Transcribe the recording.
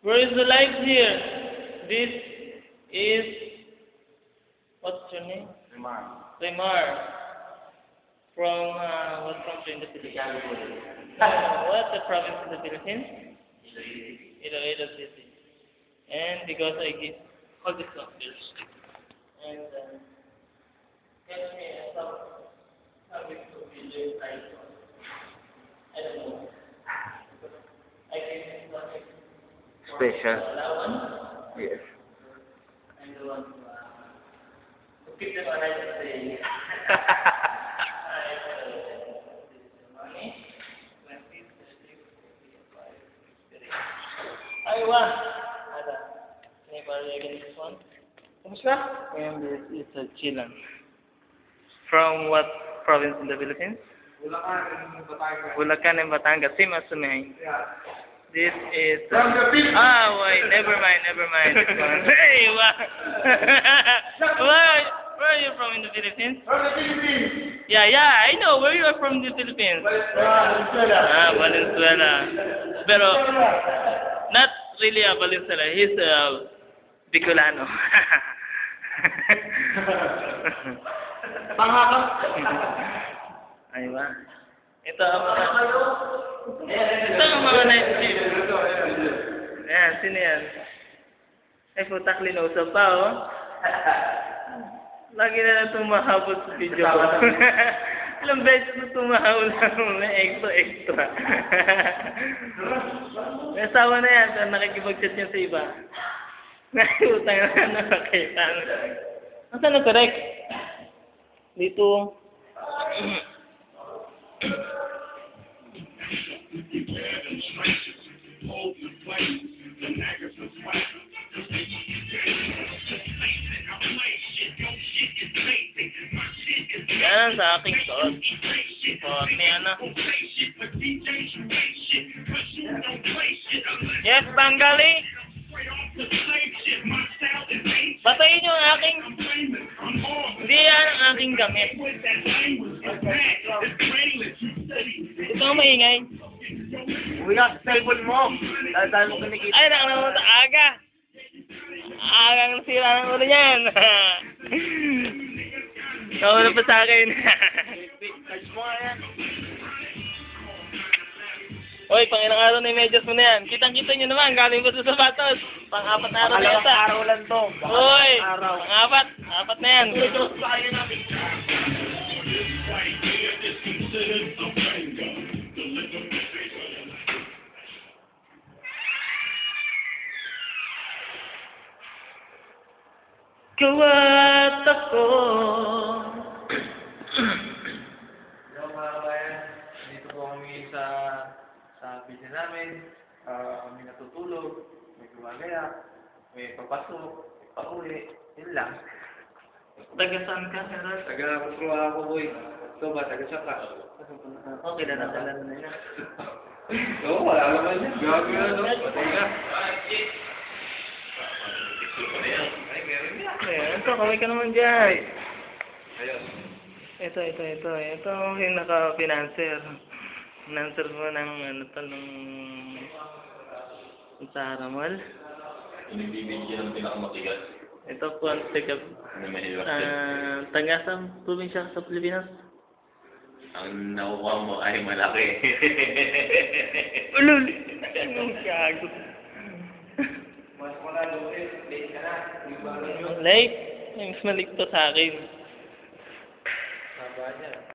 Where is the light here? This is, what's your name? Remar. From, what country in the Philippines? What's the province in the Philippines? Iloilo City. And because I give all this up this. And, catch me some video I don't know. I can something Special. allowance. Yes. And the one to keep them alive and say, money, 20, 30, 50. I want. Anybody again this one? Kumusta? And this is a Chilan. From what province in the Philippines? Bulacan and Batangas. Same as me. This is wait, never mind. Hey, what? Where are you from in the Philippines? From the Philippines. Yeah, I know where you are from in the Philippines. Valenzuela. Valenzuela. Pero not really a Valenzuela. He's a Bicolano. Panghaka. Ay ba? Ito ang mga night shift. Ayan, sino yan? Ay, putak linausap pa, oh. Lagi na lang tumahabot sa video ko. Ilang beses na tumahabot na extra. May asawa na yan, pero nakikipag-chat niya sa iba. Utang na nakakita. Nasaan na correct? Dito. Yan sa aking suot. Suot niya na. Yes, Bengali. Batayin niyo ang aking. Hindi yan ang aking gamit. Ito ang maingay. Uwi ka sa cellphone mo. Dahil mo kinikita. Ay, nakalaman sa aga. Agang nasira ng ulo niyan. Nauna pa sa akin. Touch mo nga yan. Hoy, panginang araw na yung medyas mo na yan. Kitang-kita nyo naman, galing ko sa sapatos. Pang-apat na araw na yata. Araw lang to. Hoy, Araw. pang-apat. Apat na yan. Kawat ako. Hello mga kabayan. Dito po kami sa business namin. Kami natutulog. May gumagaya. May papasok. May pauwi. Yun lang. Taga saan ka, Gerald? Taga-Patruha ako, boy. Ito ba? Taga-saan ka? Okay, nanakalan na niya. Oo, wala naman yan. Gago na, no? Patay ka. Ay, meron yan. Ayan, ito, kaway ka naman dyan. Ayun. Ito yung naka-financer. Financer mo ng, Sahara Mall. Binibigyan ng pinakamatigas. Ito po ang taga, Na mahirap taga sa probinsya sa Pilipinas. Ang nakuha mo ay malaki. Ulul! Anong gago? Mas wala doon late ka na. Late? Mas malik to sa akin. Haba niya.